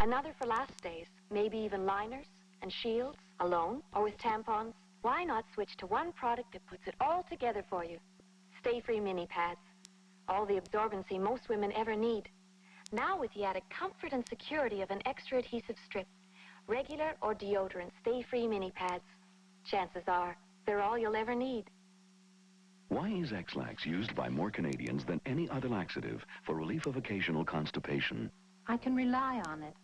Another for last days, maybe even liners and shields, alone or with tampons. Why not switch to one product that puts it all together for you? Stay-Free Mini Pads. All the absorbency most women ever need. Now with the added comfort and security of an extra adhesive strip. Regular or deodorant Stay-Free Mini Pads. Chances are, they're all you'll ever need. Why is X-Lax used by more Canadians than any other laxative for relief of occasional constipation? I can rely on it.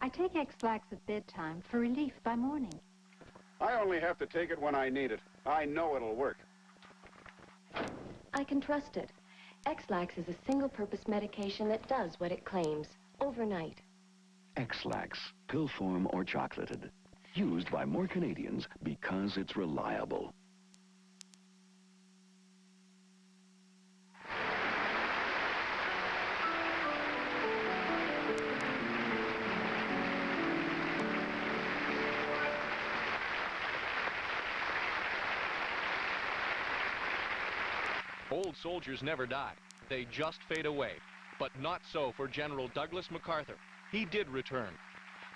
I take X-Lax at bedtime for relief by morning. I only have to take it when I need it. I know it'll work. I can trust it. X-Lax is a single-purpose medication that does what it claims, overnight. X-Lax, pill form or chocolated. Used by more Canadians because it's reliable. Old soldiers never die. They just fade away. But not so for General Douglas MacArthur. He did return.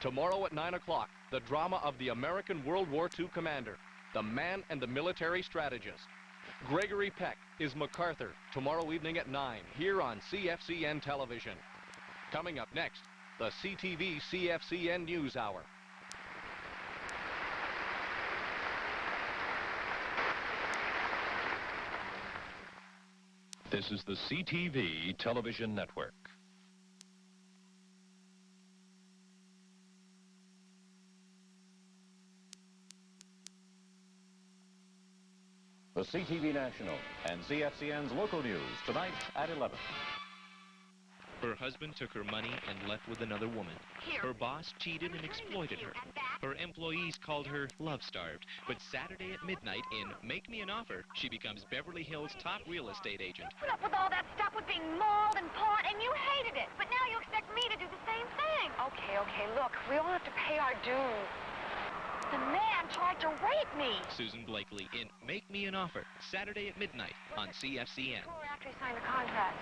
Tomorrow at 9 o'clock, the drama of the American World War II commander, the man and the military strategist. Gregory Peck is MacArthur tomorrow evening at 9 here on CFCN television. Coming up next, the CTV CFCN News Hour. This is the CTV television network. The CTV National and CFCN's local news tonight at 11. Her husband took her money and left with another woman. Her boss cheated and exploited her. Her employees called her love-starved. But Saturday at midnight in Make Me an Offer, she becomes Beverly Hills' top real estate agent. Put up with all that stuff with being mauled and pawned, and you hated it. But now you expect me to do the same thing. Okay, look, we all have to pay our dues. The man tried to rape me. Susan Blakely in Make Me an Offer, Saturday at midnight on CFCN. After he signed the contract.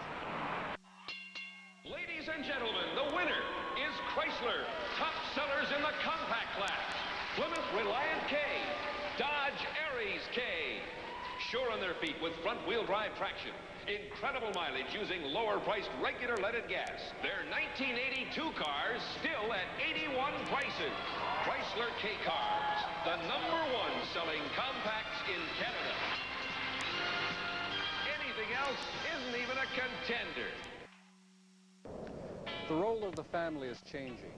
Ladies and gentlemen, the winner is Chrysler. Top sellers in the compact class. Plymouth Reliant K. Dodge Aries K. Sure on their feet with front-wheel drive traction. Incredible mileage using lower-priced regular leaded gas. Their 1982 cars still at 81 prices. Chrysler K Cars, the #1 selling compacts in Canada. Anything else isn't even a contender. The role of the family is changing.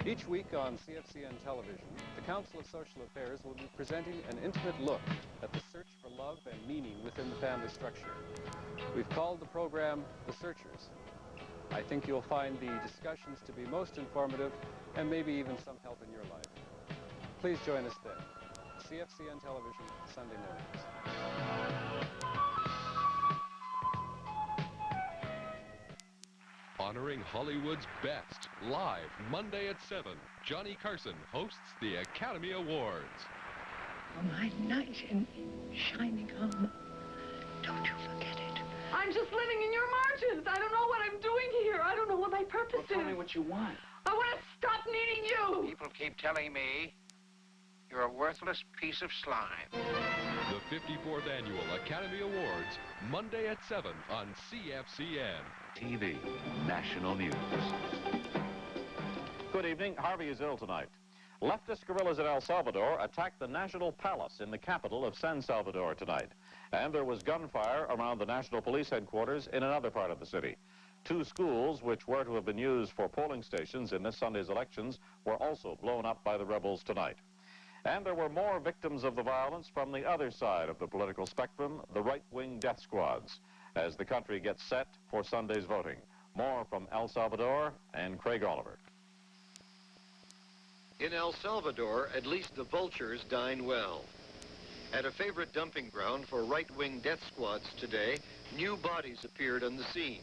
Each week on CFCN television, the Council of Social Affairs will be presenting an intimate look at the search for love and meaning within the family structure. We've called the program The Searchers. I think you'll find the discussions to be most informative and maybe even some help in your life. Please join us then. CFCN television, Sunday mornings. Honoring Hollywood's best, live Monday at 7, Johnny Carson hosts the Academy Awards. Oh, my knight in shining armor. Don't you forget it. I'm just living in your margins. I don't know what I'm doing here. I don't know what my purpose is. Tell me what you want. I want to stop needing you. People keep telling me you're a worthless piece of slime. The 54th Annual Academy Awards, Monday at 7 on CFCN. TV National News. Good evening. Harvey is ill tonight. Leftist guerrillas in El Salvador attacked the National Palace in the capital of San Salvador tonight. And there was gunfire around the National Police headquarters in another part of the city. 2 schools, which were to have been used for polling stations in this Sunday's elections, were also blown up by the rebels tonight. And there were more victims of the violence from the other side of the political spectrum, the right-wing death squads, as the country gets set for Sunday's voting. More from El Salvador and Craig Oliver. In El Salvador, at least the vultures dine well. At a favorite dumping ground for right-wing death squads today, new bodies appeared on the scene,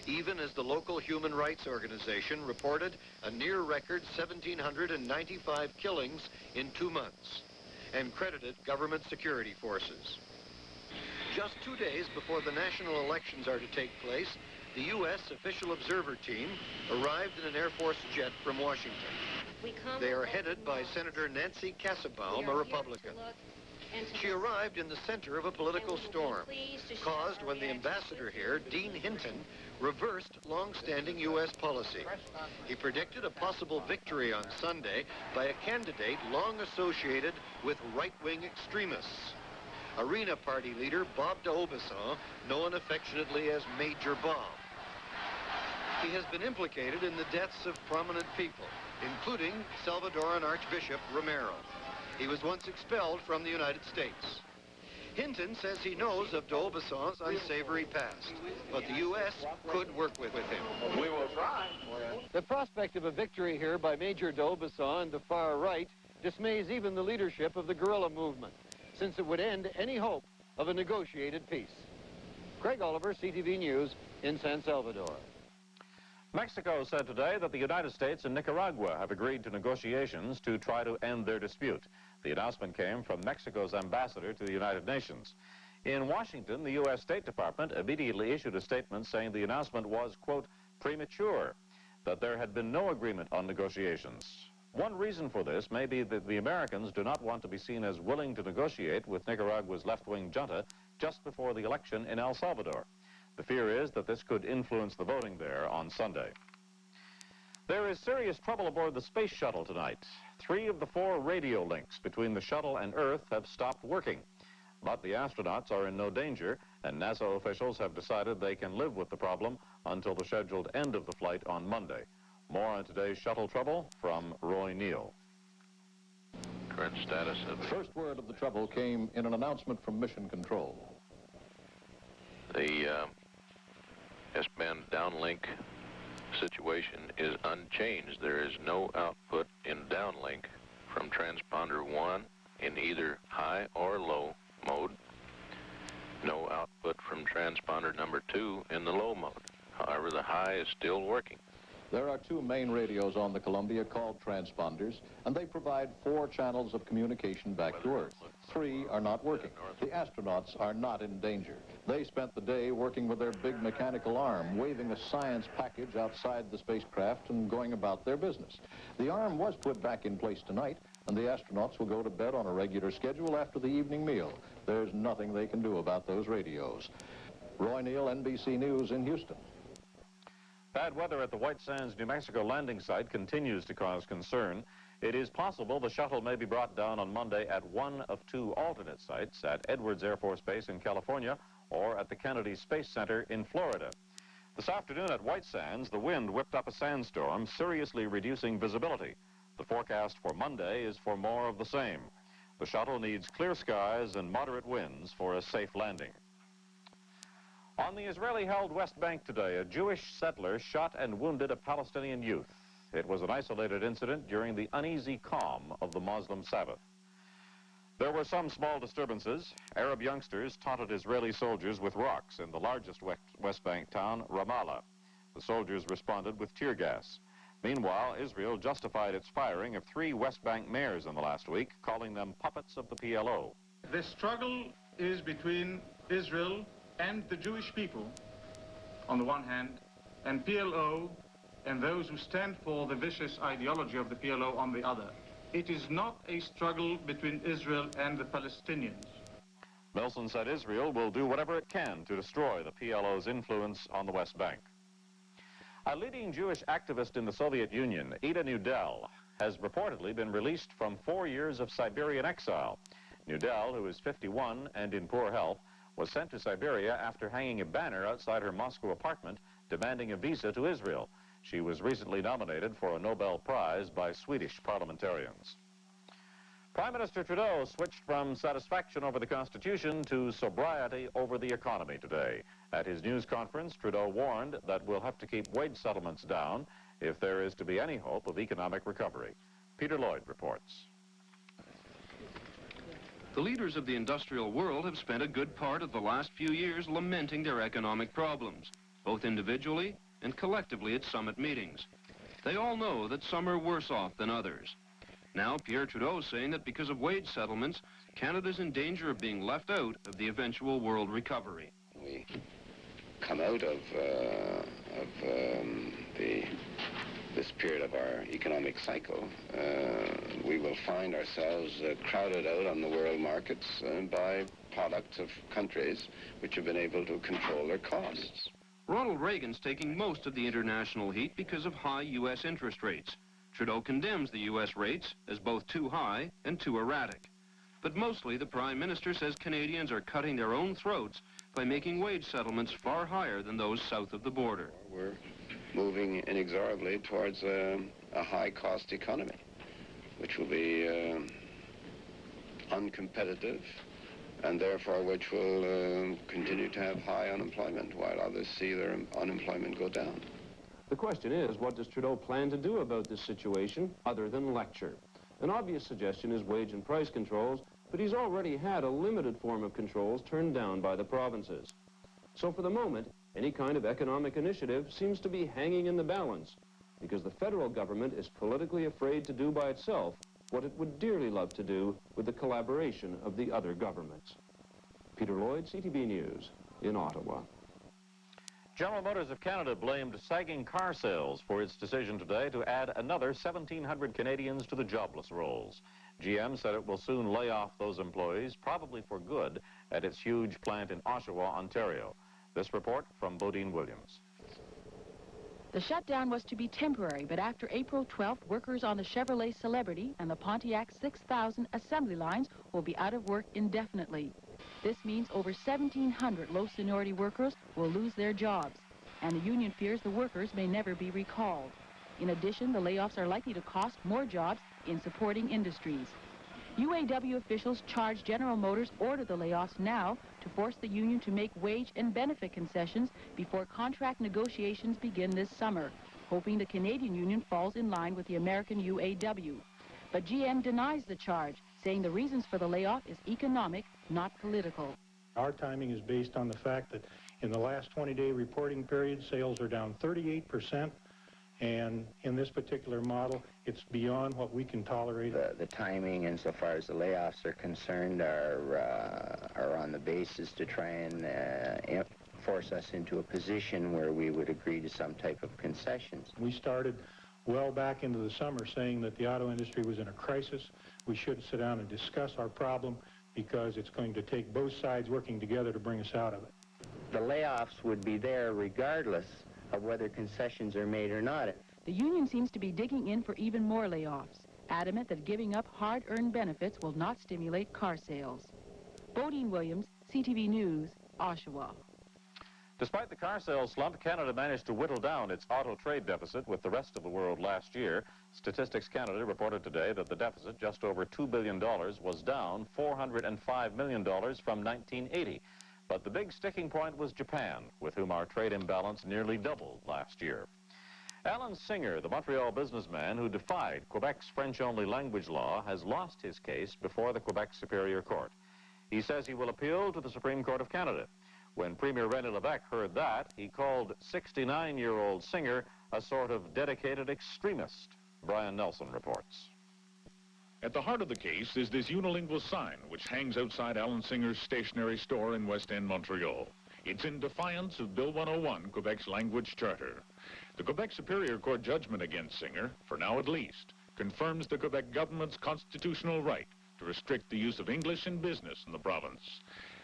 even as the local human rights organization reported a near-record 1,795 killings in 2 months and credited government security forces. Just 2 days before the national elections are to take place, the U.S. official observer team arrived in an Air Force jet from Washington. They are headed by Senator Nancy Kassebaum, a Republican. She arrived in the center of a political storm, caused when the ambassador here, Dean Hinton, reversed long-standing U.S. policy. He predicted a possible victory on Sunday by a candidate long associated with right-wing extremists. Arena Party leader Bob d'Aubusson, known affectionately as Major Bob. He has been implicated in the deaths of prominent people, including Salvadoran Archbishop Romero. He was once expelled from the United States. Hinton says he knows of d'Aubusson's unsavory past, but the U.S. could work with him. We will try. The prospect of a victory here by Major d'Aubusson and the far right dismays even the leadership of the guerrilla movement, since it would end any hope of a negotiated peace. Craig Oliver, CTV News, in San Salvador. Mexico said today that the United States and Nicaragua have agreed to negotiations to try to end their dispute. The announcement came from Mexico's ambassador to the United Nations. In Washington, the U.S. State Department immediately issued a statement saying the announcement was, quote, premature, that there had been no agreement on negotiations. One reason for this may be that the Americans do not want to be seen as willing to negotiate with Nicaragua's left-wing junta just before the election in El Salvador. The fear is that this could influence the voting there on Sunday. There is serious trouble aboard the space shuttle tonight. 3 of the 4 radio links between the shuttle and Earth have stopped working. But the astronauts are in no danger, and NASA officials have decided they can live with the problem until the scheduled end of the flight on Monday. More on today's shuttle trouble from Roy Neal. Current status of the first word of the trouble came in an announcement from Mission Control. The S-band downlink situation is unchanged. There is no output in downlink from transponder 1 in either high or low mode. No output from transponder number 2 in the low mode. However, the high is still working. There are 2 main radios on the Columbia called transponders, and they provide 4 channels of communication back to Earth. 3 are not working. The astronauts are not in danger. They spent the day working with their big mechanical arm, waving a science package outside the spacecraft and going about their business. The arm was put back in place tonight, and the astronauts will go to bed on a regular schedule after the evening meal. There's nothing they can do about those radios. Roy Neal, NBC News in Houston. Bad weather at the White Sands, New Mexico landing site continues to cause concern. It is possible the shuttle may be brought down on Monday at one of 2 alternate sites at Edwards Air Force Base in California or at the Kennedy Space Center in Florida. This afternoon at White Sands, the wind whipped up a sandstorm, seriously reducing visibility. The forecast for Monday is for more of the same. The shuttle needs clear skies and moderate winds for a safe landing. On the Israeli-held West Bank today, a Jewish settler shot and wounded a Palestinian youth. It was an isolated incident during the uneasy calm of the Muslim Sabbath. There were some small disturbances. Arab youngsters taunted Israeli soldiers with rocks in the largest West Bank town, Ramallah. The soldiers responded with tear gas. Meanwhile, Israel justified its firing of 3 West Bank mayors in the last week, calling them puppets of the PLO. The struggle is between Israel and the Jewish people, on the one hand, and PLO and those who stand for the vicious ideology of the PLO on the other. It is not a struggle between Israel and the Palestinians. Milson said Israel will do whatever it can to destroy the PLO's influence on the West Bank. A leading Jewish activist in the Soviet Union, Ida Nudel, has reportedly been released from 4 years of Siberian exile. Nudel, who is 51 and in poor health, was sent to Siberia after hanging a banner outside her Moscow apartment demanding a visa to Israel. She was recently nominated for a Nobel Prize by Swedish parliamentarians. Prime Minister Trudeau switched from satisfaction over the Constitution to sobriety over the economy today. At his news conference, Trudeau warned that we'll have to keep wage settlements down if there is to be any hope of economic recovery. Peter Lloyd reports. The leaders of the industrial world have spent a good part of the last few years lamenting their economic problems, both individually and collectively at summit meetings. They all know that some are worse off than others. Now Pierre Trudeau is saying that because of wage settlements, Canada's in danger of being left out of the eventual world recovery. We come out of this period of our economic cycle, we will find ourselves crowded out on the world markets by products of countries which have been able to control their costs. Ronald Reagan's taking most of the international heat because of high U.S. interest rates. Trudeau condemns the U.S. rates as both too high and too erratic. But mostly the Prime Minister says Canadians are cutting their own throats by making wage settlements far higher than those south of the border. We're moving inexorably towards a high-cost economy, which will be uncompetitive, and therefore which will continue to have high unemployment, while others see their unemployment go down. The question is, what does Trudeau plan to do about this situation other than lecture? An obvious suggestion is wage and price controls, but he's already had a limited form of controls turned down by the provinces. So for the moment, any kind of economic initiative seems to be hanging in the balance, because the federal government is politically afraid to do by itself what it would dearly love to do with the collaboration of the other governments. Peter Lloyd, CTV News, in Ottawa. General Motors of Canada blamed sagging car sales for its decision today to add another 1,700 Canadians to the jobless rolls. GM said it will soon lay off those employees, probably for good, at its huge plant in Oshawa, Ontario. This report from Bodine Williams. The shutdown was to be temporary, but after April 12th, workers on the Chevrolet Celebrity and the Pontiac 6000 assembly lines will be out of work indefinitely. This means over 1,700 low-seniority workers will lose their jobs, and the union fears the workers may never be recalled. In addition, the layoffs are likely to cost more jobs in supporting industries. UAW officials charge General Motors order the layoffs now to force the union to make wage and benefit concessions before contract negotiations begin this summer, hoping the Canadian union falls in line with the American UAW. But GM denies the charge, saying the reasons for the layoff is economic, not political. Our timing is based on the fact that in the last 20-day reporting period, sales are down 38%. And in this particular model, it's beyond what we can tolerate. The timing, insofar as the layoffs are concerned, are on the basis to try and force us into a position where we would agree to some type of concessions. We started well back into the summer saying that the auto industry was in a crisis. We should sit down and discuss our problem because it's going to take both sides working together to bring us out of it. The layoffs would be there regardless of whether concessions are made or not. The union seems to be digging in for even more layoffs, adamant that giving up hard-earned benefits will not stimulate car sales. Bodine Williams, CTV News, Oshawa. Despite the car sales slump, Canada managed to whittle down its auto trade deficit with the rest of the world last year. Statistics Canada reported today that the deficit, just over $2 billion, was down $405 million from 1980. But the big sticking point was Japan, with whom our trade imbalance nearly doubled last year. Alan Singer, the Montreal businessman who defied Quebec's French-only language law, has lost his case before the Quebec Superior Court. He says he will appeal to the Supreme Court of Canada. When Premier René Lévesque heard that, he called 69-year-old Singer a sort of dedicated extremist. Brian Nelson reports. At the heart of the case is this unilingual sign which hangs outside Alan Singer's stationery store in West End, Montreal. It's in defiance of Bill 101, Quebec's language charter. The Quebec Superior Court judgment against Singer, for now at least, confirms the Quebec government's constitutional right to restrict the use of English in business in the province.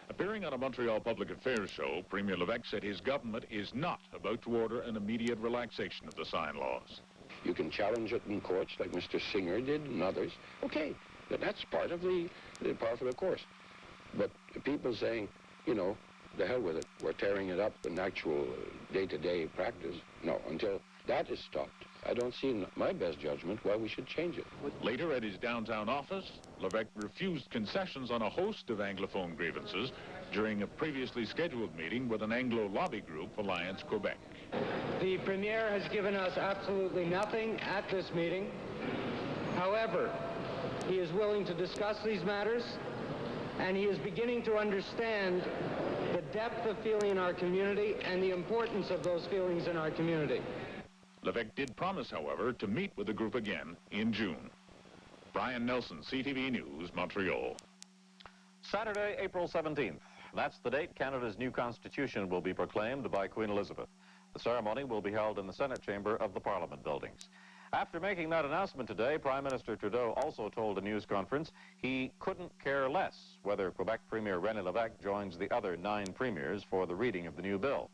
Appearing on a Montreal Public Affairs show, Premier Lévesque said his government is not about to order an immediate relaxation of the sign laws. You can challenge it in courts like Mr. Singer did and others. Okay, that's part of the course. But people saying, you know, the hell with it, we're tearing it up in actual day-to-day practice. No, until that is stopped, I don't see in my best judgment why we should change it. Later at his downtown office, Lévesque refused concessions on a host of Anglophone grievances during a previously scheduled meeting with an Anglo lobby group, Alliance Quebec. The Premier has given us absolutely nothing at this meeting. However, he is willing to discuss these matters, and he is beginning to understand the depth of feeling in our community and the importance of those feelings in our community. Lévesque did promise, however, to meet with the group again in June. Brian Nelson, CTV News, Montreal. Saturday, April 17th. That's the date Canada's new constitution will be proclaimed by Queen Elizabeth. The ceremony will be held in the Senate chamber of the Parliament buildings. After making that announcement today, Prime Minister Trudeau also told a news conference he couldn't care less whether Quebec Premier René Lévesque joins the other 9 premiers for the reading of the new bill.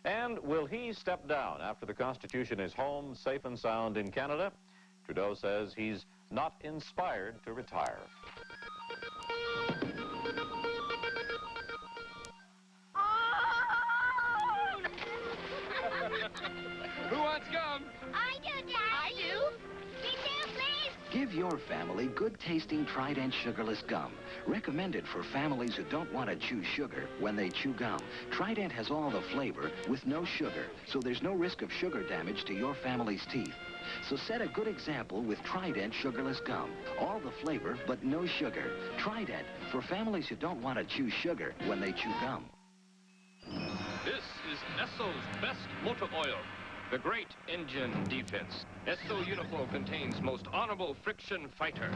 And will he step down after the Constitution is home, safe and sound in Canada? Trudeau says he's not inspired to retire. Who wants gum? I do, Daddy. I do. Me too, please. Give your family good-tasting Trident sugarless gum. Recommended for families who don't want to chew sugar when they chew gum. Trident has all the flavor with no sugar, so there's no risk of sugar damage to your family's teeth. So set a good example with Trident sugarless gum. All the flavor, but no sugar. Trident, for families who don't want to chew sugar when they chew gum. This is Esso's best motor oil. The great engine defense. Esso Uniflow contains most honorable friction fighter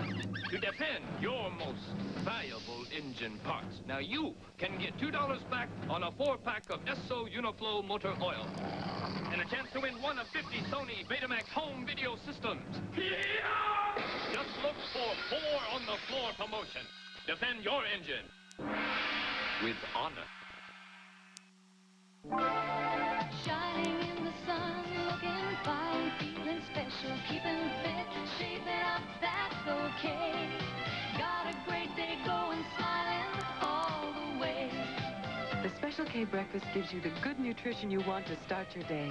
to defend your most valuable engine parts. Now you can get $2 back on a 4-pack of Esso Uniflow motor oil. And a chance to win one of 50 Sony Betamax home video systems. Yeah! Just look for 4 on the floor promotion. Defend your engine with honor. Shining in the sun, looking fine, feeling special, keeping fit, shaping up, that's okay. Got a great day going, smiling all the way. The Special K breakfast gives you the good nutrition you want to start your day.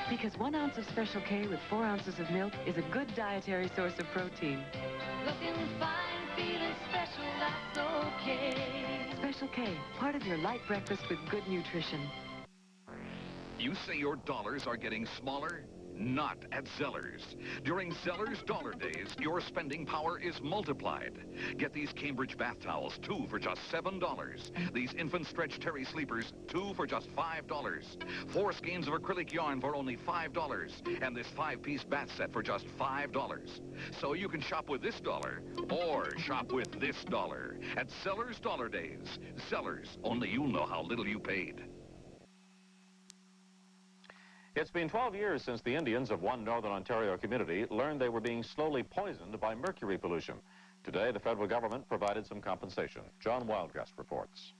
Because 1 ounce of Special K with 4 ounces of milk is a good dietary source of protein. Looking fine, feeling special, that's okay. Special K, part of your light breakfast with good nutrition. You say your dollars are getting smaller? Not at Zellers. During Zellers Dollar Days, your spending power is multiplied. Get these Cambridge bath towels, 2 for just $7. These infant stretch terry sleepers, 2 for just $5. 4 skeins of acrylic yarn for only $5. And this 5-piece bath set for just $5. So you can shop with this dollar or shop with this dollar at Zellers Dollar Days. Zellers, only you'll know how little you paid. It's been 12 years since the Indians of one Northern Ontario community learned they were being slowly poisoned by mercury pollution. Today, the federal government provided some compensation. John Wildgust reports.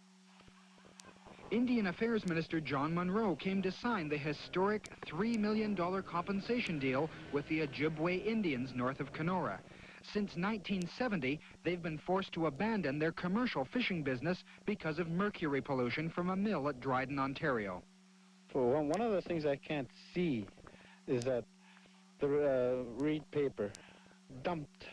Indian Affairs Minister John Munro came to sign the historic $3 million compensation deal with the Ojibwe Indians north of Kenora. Since 1970, they've been forced to abandon their commercial fishing business because of mercury pollution from a mill at Dryden, Ontario. Well, one of the things I can't see is that the reed paper dumped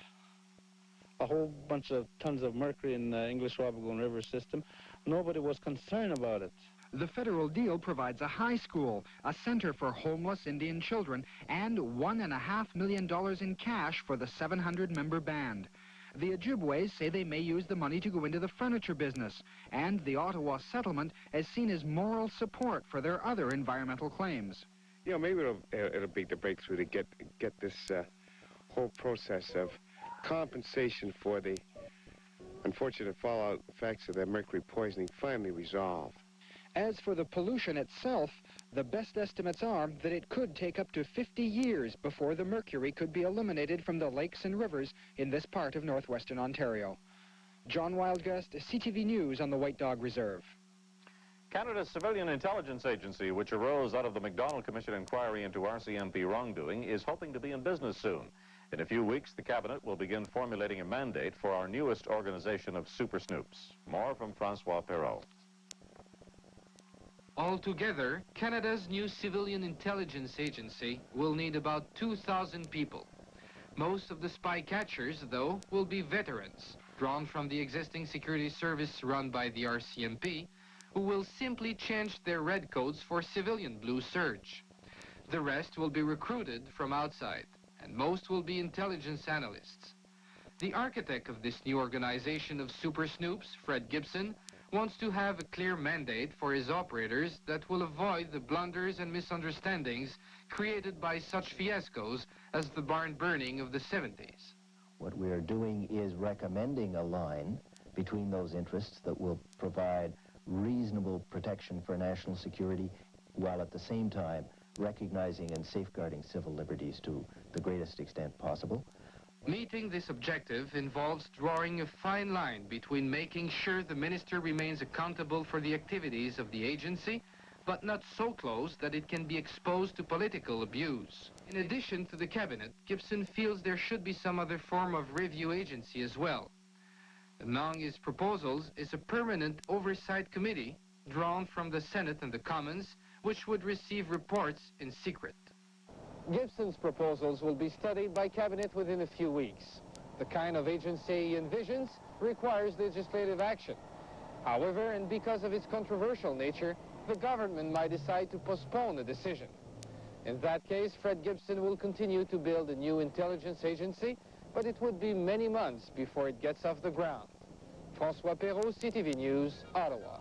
a whole bunch of tons of mercury in the English Wabigoon River system. Nobody was concerned about it. The federal deal provides a high school, a center for homeless Indian children, and $1.5 million in cash for the 700-member band. The Ojibways say they may use the money to go into the furniture business, and the Ottawa settlement is seen as moral support for their other environmental claims. You know, maybe it'll be the breakthrough to get this whole process of compensation for the unfortunate fallout effects of that mercury poisoning finally resolved. As for the pollution itself, the best estimates are that it could take up to 50 years before the mercury could be eliminated from the lakes and rivers in this part of northwestern Ontario. John Wildgust, CTV News on the White Dog Reserve. Canada's Civilian Intelligence Agency, which arose out of the MacDonald Commission inquiry into RCMP wrongdoing, is hoping to be in business soon. In a few weeks, the Cabinet will begin formulating a mandate for our newest organization of super snoops. More from Francois Perrault. Altogether, Canada's new Civilian Intelligence Agency will need about 2,000 people. Most of the spy catchers, though, will be veterans, drawn from the existing security service run by the RCMP, who will simply change their red coats for civilian blue serge. The rest will be recruited from outside, and most will be intelligence analysts. The architect of this new organization of super snoops, Fred Gibson, wants to have a clear mandate for his operators that will avoid the blunders and misunderstandings created by such fiascos as the barn burning of the 70s. What we are doing is recommending a line between those interests that will provide reasonable protection for national security, while at the same time recognizing and safeguarding civil liberties to the greatest extent possible. Meeting this objective involves drawing a fine line between making sure the minister remains accountable for the activities of the agency, but not so close that it can be exposed to political abuse. In addition to the cabinet, Gibson feels there should be some other form of review agency as well. Among his proposals is a permanent oversight committee drawn from the Senate and the Commons, which would receive reports in secret. Gibson's proposals will be studied by cabinet within a few weeks. The kind of agency he envisions requires legislative action. However, and because of its controversial nature, the government might decide to postpone the decision. In that case, Fred Gibson will continue to build a new intelligence agency, but it would be many months before it gets off the ground. François Perrault, CTV News, Ottawa.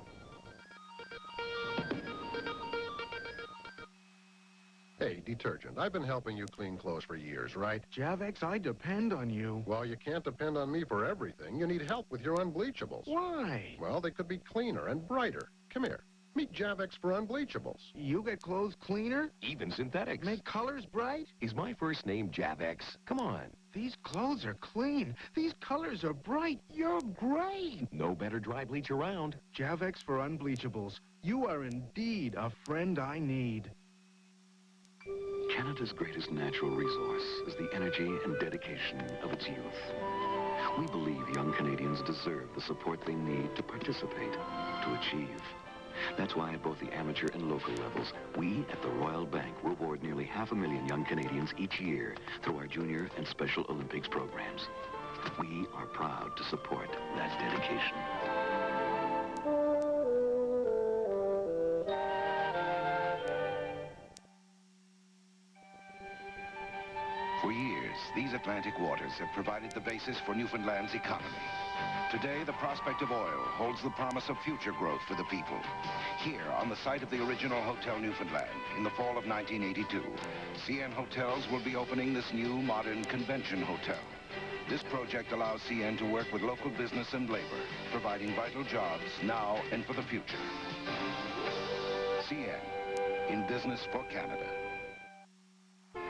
Hey, detergent. I've been helping you clean clothes for years, right? Javex, I depend on you. Well, you can't depend on me for everything. You need help with your unbleachables. Why? Well, they could be cleaner and brighter. Come here. Meet Javex for unbleachables. You get clothes cleaner? Even synthetics. Make colors bright? Is my first name Javex? Come on. These clothes are clean. These colors are bright. You're great. No better dry bleach around. Javex for unbleachables. You are indeed a friend I need. Canada's greatest natural resource is the energy and dedication of its youth. We believe young Canadians deserve the support they need to participate, to achieve. That's why at both the amateur and local levels, we at the Royal Bank reward nearly 500,000 young Canadians each year through our Junior and Special Olympics programs. We are proud to support that dedication. For years, these Atlantic waters have provided the basis for Newfoundland's economy. Today, the prospect of oil holds the promise of future growth for the people. Here, on the site of the original Hotel Newfoundland, in the fall of 1982, CN Hotels will be opening this new, modern convention hotel. This project allows CN to work with local business and labor, providing vital jobs now and for the future. CN, in business for Canada.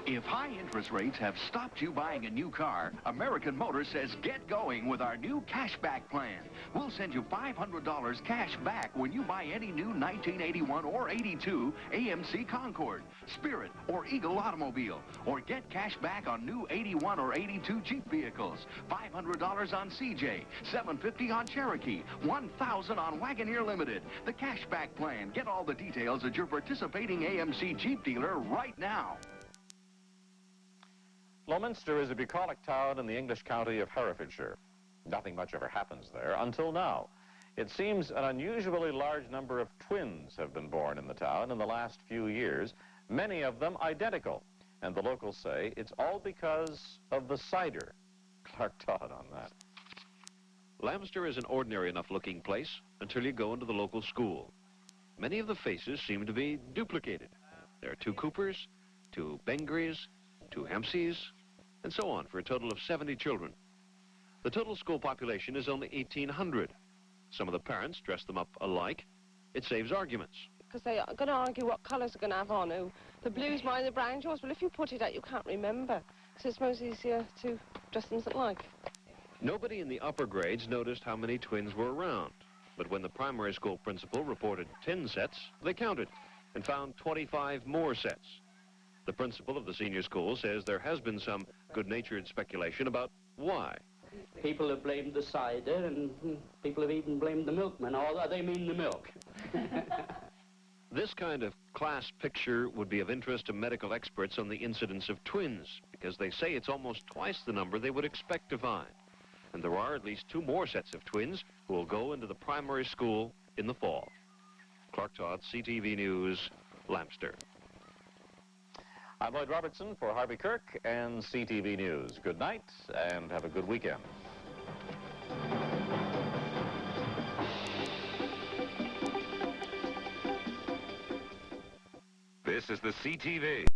If high interest rates have stopped you buying a new car, American Motors says get going with our new cashback plan. We'll send you $500 cash back when you buy any new 1981 or 82 AMC Concord, Spirit, or Eagle automobile. Or get cash back on new 81 or 82 Jeep vehicles, $500 on CJ, $750 on Cherokee, $1,000 on Wagoneer Limited. The cashback plan. Get all the details at your participating AMC Jeep dealer right now. Lowminster is a bucolic town in the English county of Herefordshire. Nothing much ever happens there until now. It seems an unusually large number of twins have been born in the town in the last few years, many of them identical. And the locals say it's all because of the cider. Clark Todd on that. Lowminster is an ordinary enough looking place until you go into the local school. Many of the faces seem to be duplicated. There are 2 Coopers, 2 Bengrys, 2 Hempseys, and so on, for a total of 70 children. The total school population is only 1,800. Some of the parents dress them up alike. It saves arguments. Because they are going to argue what colours they're going to have on. Oh, the blue's mine, the brown's yours. Well, if you put it out, you can't remember. So it's most easier to dress them alike. Nobody in the upper grades noticed how many twins were around. But when the primary school principal reported 10 sets, they counted and found 25 more sets. The principal of the senior school says there has been some good-natured speculation about why. People have blamed the cider, and people have even blamed the milkman, although they mean the milk. This kind of class picture would be of interest to medical experts on the incidence of twins, because they say it's almost twice the number they would expect to find. And there are at least 2 more sets of twins who will go into the primary school in the fall. Clark Todd, CTV News, Lowminster. I'm Lloyd Robertson for Harvey Kirk and CTV News. Good night and have a good weekend. This is the CTV.